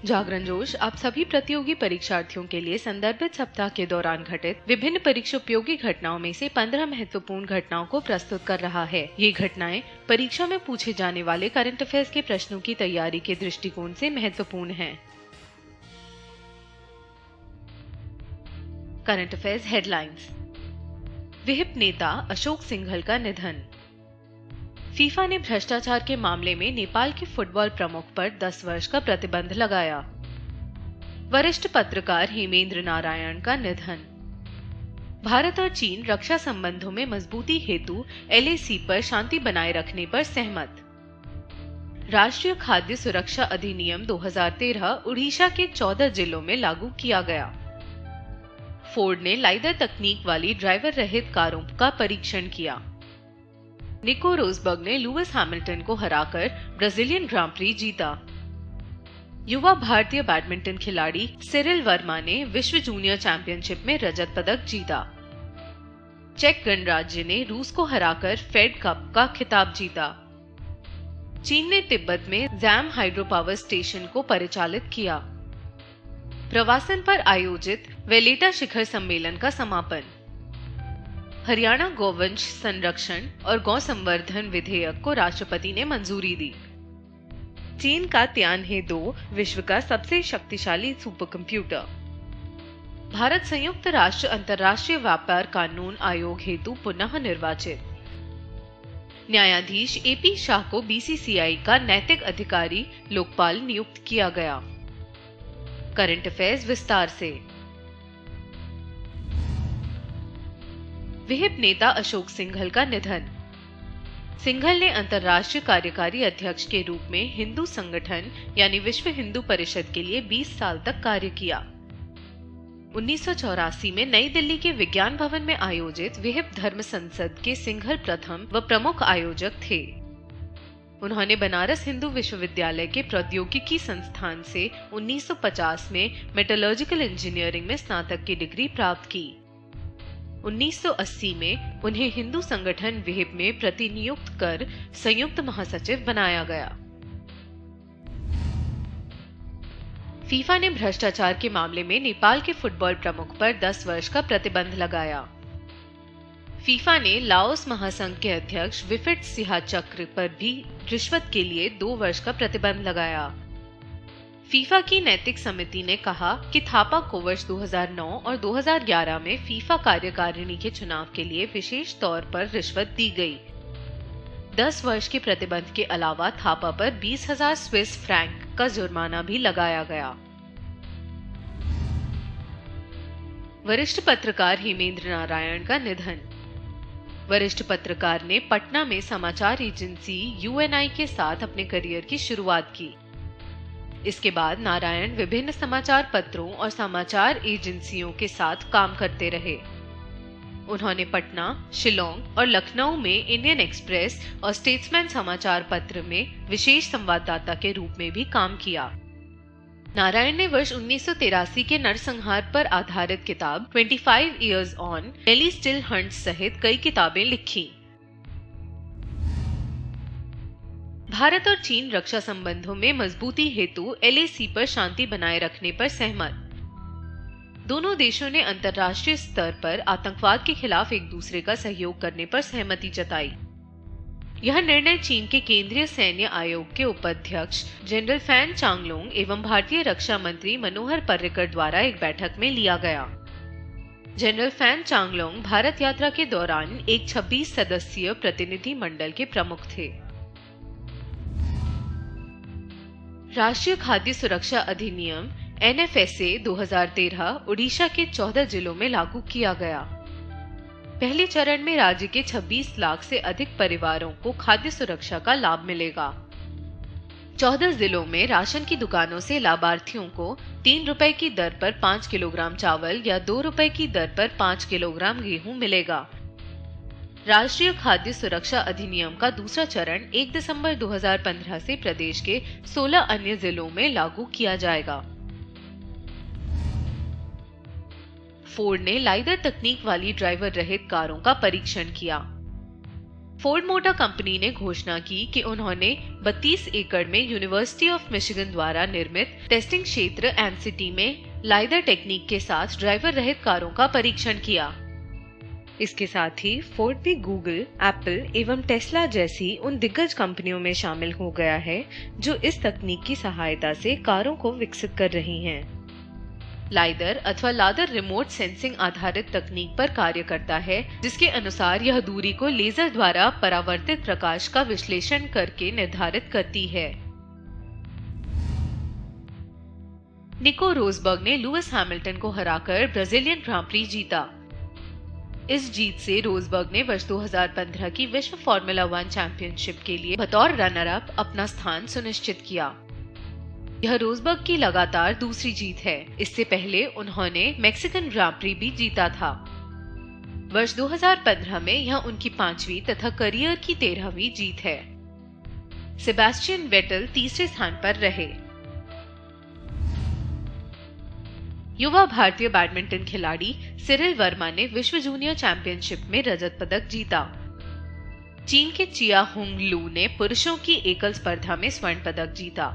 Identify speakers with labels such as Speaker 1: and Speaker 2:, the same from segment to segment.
Speaker 1: जागरण जोश आप सभी प्रतियोगी परीक्षार्थियों के लिए संदर्भित सप्ताह के दौरान घटित विभिन्न परीक्षा उपयोगी घटनाओं में से 15 महत्वपूर्ण घटनाओं को प्रस्तुत कर रहा है। ये घटनाएं परीक्षा में पूछे जाने वाले करंट अफेयर्स के प्रश्नों की तैयारी के दृष्टिकोण से महत्वपूर्ण हैं। Current affairs headlines. विहिप नेता अशोक सिंघल का निधन। फीफा ने भ्रष्टाचार के मामले में नेपाल के फुटबॉल प्रमुख पर 10 वर्ष का प्रतिबंध लगाया। वरिष्ठ पत्रकार हेमेंद्र नारायण का निधन। भारत और चीन रक्षा संबंधों में मजबूती हेतु LAC पर शांति बनाए रखने पर सहमत। राष्ट्रीय खाद्य सुरक्षा अधिनियम 2013 उड़ीसा के 14 जिलों में लागू किया गया। फोर्ड ने लाइडर तकनीक वाली ड्राइवर रहित कारों का परीक्षण किया। निको रोजबर्ग ने लुइस हैमिल्टन को हराकर ब्राजीलियन ग्रां प्री जीता। युवा भारतीय बैडमिंटन खिलाड़ी सिरिल वर्मा ने विश्व जूनियर चैंपियनशिप में रजत पदक जीता। चेक गणराज्य ने रूस को हराकर फेड कप का खिताब जीता। चीन ने तिब्बत में जैम हाइड्रो पावर स्टेशन को परिचालित किया। प्रवासन पर आयोजित वेलेटा शिखर सम्मेलन का समापन। हरियाणा गौवंश संरक्षण और गौ संवर्धन विधेयक को राष्ट्रपति ने मंजूरी दी। चीन का तियानहे 2 विश्व का सबसे शक्तिशाली सुपर कंप्यूटर। भारत संयुक्त राष्ट्र अंतर्राष्ट्रीय व्यापार कानून आयोग हेतु पुनः निर्वाचित। न्यायाधीश AP शाह को BCCI का नैतिक अधिकारी लोकपाल नियुक्त किया गया। करंट अफेयर्स विस्तार से। विहिप नेता अशोक सिंघल का निधन। सिंघल ने अंतर्राष्ट्रीय कार्यकारी अध्यक्ष के रूप में हिंदू संगठन यानी विश्व हिंदू परिषद के लिए 20 साल तक कार्य किया। 1984 में नई दिल्ली के विज्ञान भवन में आयोजित विहिप धर्म संसद के सिंघल प्रथम व प्रमुख आयोजक थे। उन्होंने बनारस हिंदू विश्वविद्यालय के प्रौद्योगिकी संस्थान से 1950 में मेटलर्जिकल इंजीनियरिंग में स्नातक की डिग्री प्राप्त की। 1980 में उन्हें हिंदू संगठन विहिप में प्रतिनियुक्त कर संयुक्त महासचिव बनाया गया। फीफा ने भ्रष्टाचार के मामले में नेपाल के फुटबॉल प्रमुख पर 10 वर्ष का प्रतिबंध लगाया। फीफा ने लाओस महासंघ के अध्यक्ष विफिट सिंहाचक्र पर भी रिश्वत के लिए 2 वर्ष का प्रतिबंध लगाया। फीफा की नैतिक समिति ने कहा कि थापा को वर्ष 2009 और 2011 में फीफा कार्यकारिणी के चुनाव के लिए विशेष तौर पर रिश्वत दी गई। 10 वर्ष के प्रतिबंध के अलावा थापा पर 20,000 स्विस फ्रैंक का जुर्माना भी लगाया गया। वरिष्ठ पत्रकार हेमेंद्र नारायण का निधन। वरिष्ठ पत्रकार ने पटना में समाचार एजेंसी UNI के साथ अपने करियर की शुरुआत की। इसके बाद नारायण विभिन्न समाचार पत्रों और समाचार एजेंसियों के साथ काम करते रहे। उन्होंने पटना, शिलोंग और लखनऊ में इंडियन एक्सप्रेस और स्टेट्समैन समाचार पत्र में विशेष संवाददाता के रूप में भी काम किया। नारायण ने वर्ष 1983 के नरसंहार पर आधारित किताब 25 Years On, daily still hunts सहित कई किताबें लिखी। भारत और चीन रक्षा संबंधों में मजबूती हेतु LAC पर शांति बनाए रखने पर सहमत। दोनों देशों ने अंतर्राष्ट्रीय स्तर पर आतंकवाद के खिलाफ एक दूसरे का सहयोग करने पर सहमति जताई। यह निर्णय चीन के केंद्रीय सैन्य आयोग के उपाध्यक्ष जनरल फैन चांगलोंग एवं भारतीय रक्षा मंत्री मनोहर पर्रिकर द्वारा एक बैठक में लिया गया। जनरल फैन चांगलोंग भारत यात्रा के दौरान एक 26 सदस्यीय प्रतिनिधि मंडल के प्रमुख थे। राष्ट्रीय खाद्य सुरक्षा अधिनियम NFSA 2013 उड़ीसा के 14 जिलों में लागू किया गया। पहले चरण में राज्य के 26 लाख से अधिक परिवारों को खाद्य सुरक्षा का लाभ मिलेगा। 14 जिलों में राशन की दुकानों से लाभार्थियों को 3 रुपए की दर पर 5 किलोग्राम चावल या 2 रुपए की दर पर 5 किलोग्राम गेहूं मिलेगा। राष्ट्रीय खाद्य सुरक्षा अधिनियम का दूसरा चरण 1 दिसंबर 2015 से प्रदेश के 16 अन्य जिलों में लागू किया जाएगा। फोर्ड ने लाइडर तकनीक वाली ड्राइवर रहित कारों का परीक्षण किया। फोर्ड मोटर कंपनी ने घोषणा की कि उन्होंने 32 एकड़ में यूनिवर्सिटी ऑफ मिशिगन द्वारा निर्मित टेस्टिंग क्षेत्र एमसीटी में लाइडर टेक्निक के साथ ड्राइवर रहित कारों का परीक्षण किया। इसके साथ ही फोर्ड भी गूगल, एप्पल एवं टेस्ला जैसी उन दिग्गज कंपनियों में शामिल हो गया है जो इस तकनीक की सहायता से कारों को विकसित कर रही हैं। लाइडर अथवा लादर रिमोट सेंसिंग आधारित तकनीक पर कार्य करता है, जिसके अनुसार यह दूरी को लेजर द्वारा परावर्तित प्रकाश का विश्लेषण करके निर्धारित करती है। निको रोजबर्ग ने लुइस हैमिल्टन को हराकर ब्राजीलियन ग्रां प्री जीता। इस जीत से रोजबर्ग ने वर्ष 2015 की विश्व फार्मूला 1 चैंपियनशिप के लिए बतौर रनर अप अपना स्थान सुनिश्चित किया। यह रोजबर्ग की लगातार दूसरी जीत है। इससे पहले उन्होंने मैक्सिकन ग्रां प्री भी जीता था। वर्ष 2015 में यह उनकी 5वीं तथा करियर की 13वीं जीत है। सेबेस्टियन वेटल तीसरे स्थान पर रहे। युवा भारतीय बैडमिंटन खिलाड़ी सिरिल वर्मा ने विश्व जूनियर चैंपियनशिप में रजत पदक जीता। चीन के चिया हुंग लू ने पुरुषों की एकल स्पर्धा में स्वर्ण पदक जीता।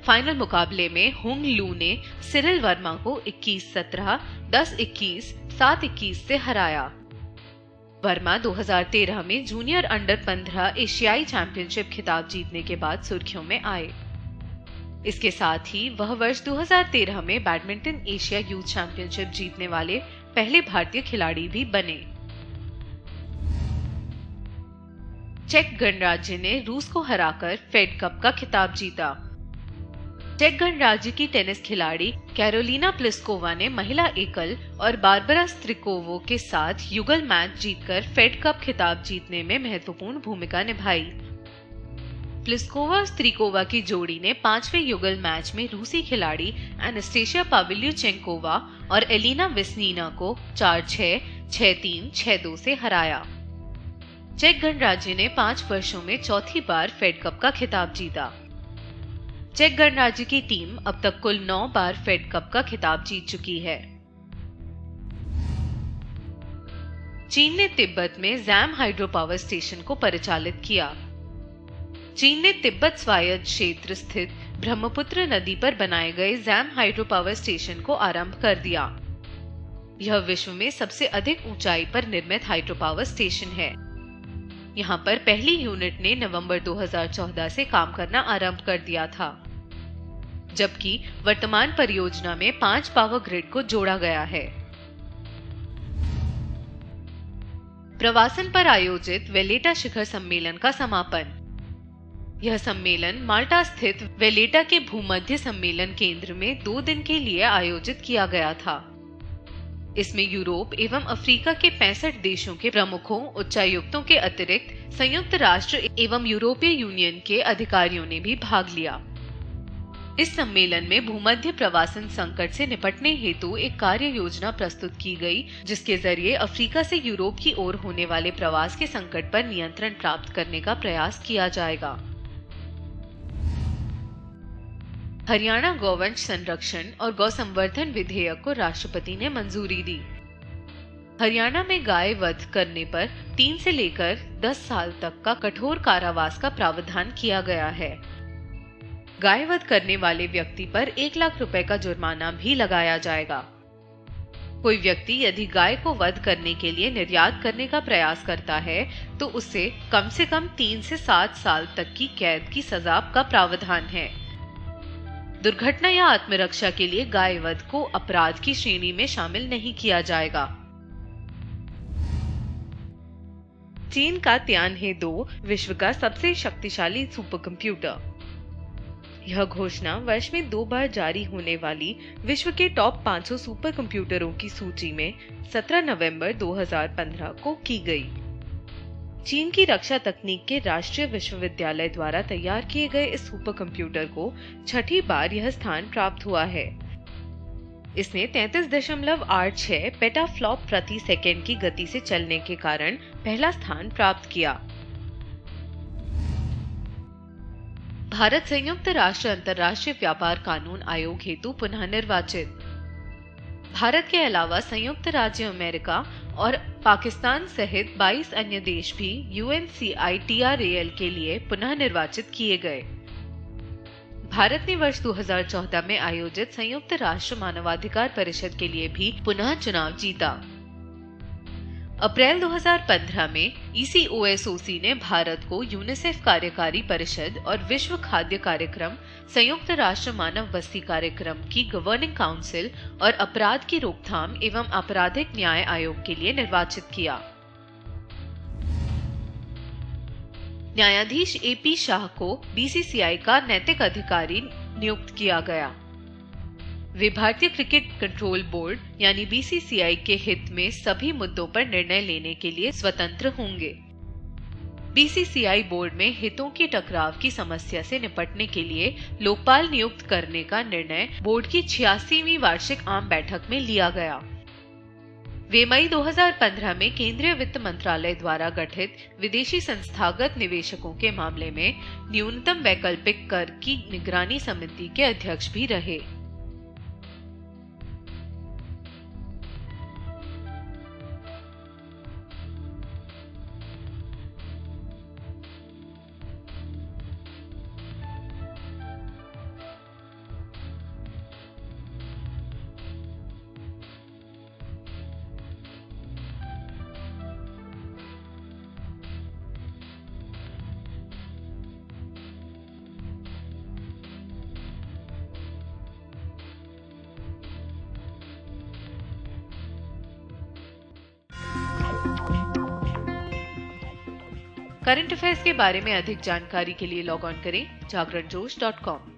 Speaker 1: फाइनल मुकाबले में हुंग लू ने सिरिल वर्मा को 21-17, 10-21, 7-21 से हराया। वर्मा 2013 में जूनियर अंडर 15 एशियाई चैंपियनशिप खिताब जीतने के बाद सुर्खियों में आए। इसके साथ ही वह वर्ष 2013 में बैडमिंटन एशिया यूथ चैंपियनशिप जीतने वाले पहले भारतीय खिलाड़ी भी बने। चेक गणराज्य ने रूस को हराकर फेड कप का खिताब जीता। चेक गणराज्य की टेनिस खिलाड़ी कैरोलिना प्लिस्कोवा ने महिला एकल और बारबरा स्त्रिकोवो के साथ युगल मैच जीतकर फेड कप खिताब जीतने में महत्वपूर्ण भूमिका निभाई। प्लिस्कोवा स्त्रिकोवा की जोड़ी ने 5वें युगल मैच में रूसी खिलाड़ी एनास्टेसिया पाविल्युचेंकोवा और एलिना विस्नीना को 4-6, 6-3, 6-2 से हराया। चेक गणराज्य ने 5 वर्षों में चौथी बार फेड कप का खिताब जीता। चेक गणराज्य की टीम अब तक कुल 9 बार फेड कप का खिताब जीत चुकी है। चीन ने तिब्बत में जैम हाइड्रो पावर स्टेशन को परिचालित किया। चीन ने तिब्बत स्वायत्त क्षेत्र स्थित ब्रह्मपुत्र नदी पर बनाए गए जैम हाइड्रो पावर स्टेशन को आरंभ कर दिया। यह विश्व में सबसे अधिक ऊंचाई पर निर्मित हाइड्रो पावर स्टेशन है। यहाँ पर पहली यूनिट ने नवंबर 2014 से काम करना आरंभ कर दिया था, जबकि वर्तमान परियोजना में 5 पावर ग्रिड को जोड़ा गया है। प्रवासन पर आयोजित वेलेटा शिखर सम्मेलन का समापन। यह सम्मेलन माल्टा स्थित वेलेटा के भूमध्य सम्मेलन केंद्र में 2 दिन के लिए आयोजित किया गया था। इसमें यूरोप एवं अफ्रीका के 65 देशों के प्रमुखों, उच्चायुक्तों के अतिरिक्त संयुक्त राष्ट्र एवं यूरोपीय यूनियन के अधिकारियों ने भी भाग लिया। इस सम्मेलन में भूमध्य प्रवासन संकट से निपटने हेतु एक कार्य योजना प्रस्तुत की गई, जिसके जरिए अफ्रीका से यूरोप की ओर होने वाले प्रवास के संकट पर नियंत्रण प्राप्त करने का प्रयास किया जाएगा। हरियाणा गौवंश संरक्षण और गौ संवर्धन विधेयक को राष्ट्रपति ने मंजूरी दी। हरियाणा में गाय वध करने पर 3 से लेकर 10 साल तक का कठोर कारावास का प्रावधान किया गया है। गाय वध करने वाले व्यक्ति पर 1 लाख रुपए का जुर्माना भी लगाया जाएगा। कोई व्यक्ति यदि गाय को वध करने के लिए निर्यात करने का प्रयास करता है तो उसे कम से कम 3 से 7 साल तक की कैद की सजा का प्रावधान है। दुर्घटना या आत्मरक्षा के लिए गाय वध को अपराध की श्रेणी में शामिल नहीं किया जाएगा। चीन का तियानहे 2 विश्व का सबसे शक्तिशाली सुपर कंप्यूटर। यह घोषणा वर्ष में 2 बार जारी होने वाली विश्व के टॉप 500 सुपर कंप्यूटरों की सूची में 17 नवंबर 2015 को की गई। चीन की रक्षा तकनीक के राष्ट्रीय विश्वविद्यालय द्वारा तैयार किए गए इस सुपर कंप्यूटर को 6ठी बार यह स्थान प्राप्त हुआ है। इसने 33.86 पेटाफ्लॉप प्रति सेकंड की गति से चलने के कारण पहला स्थान प्राप्त किया। भारत संयुक्त राष्ट्र अंतर्राष्ट्रीय व्यापार कानून आयोग हेतु पुनः निर्वाचित। भारत के अलावा संयुक्त राज्य अमेरिका और पाकिस्तान सहित 22 अन्य देश भी UNCITRAL के लिए पुनः निर्वाचित किए गए। भारत ने वर्ष 2014 में आयोजित संयुक्त राष्ट्र मानवाधिकार परिषद के लिए भी पुनः चुनाव जीता। अप्रैल 2015 में ECOSOC ने भारत को यूनिसेफ कार्यकारी परिषद और विश्व खाद्य कार्यक्रम, संयुक्त राष्ट्र मानव बस्ती कार्यक्रम की गवर्निंग काउंसिल और अपराध की रोकथाम एवं आपराधिक न्याय आयोग के लिए निर्वाचित किया। न्यायाधीश AP शाह को BCCI का नैतिक अधिकारी नियुक्त किया गया। वे भारतीय क्रिकेट कंट्रोल बोर्ड यानी BCCI के हित में सभी मुद्दों पर निर्णय लेने के लिए स्वतंत्र होंगे। BCCI बोर्ड में हितों के टकराव की समस्या से निपटने के लिए लोकपाल नियुक्त करने का निर्णय बोर्ड की 86वीं वार्षिक आम बैठक में लिया गया। वे मई 2015 में केंद्रीय वित्त मंत्रालय द्वारा गठित विदेशी संस्थागत निवेशकों के मामले में न्यूनतम वैकल्पिक कर की निगरानी समिति के अध्यक्ष भी रहे। करंट अफेयर्स के बारे में अधिक जानकारी के लिए लॉग ऑन करें जागरणजोश.com।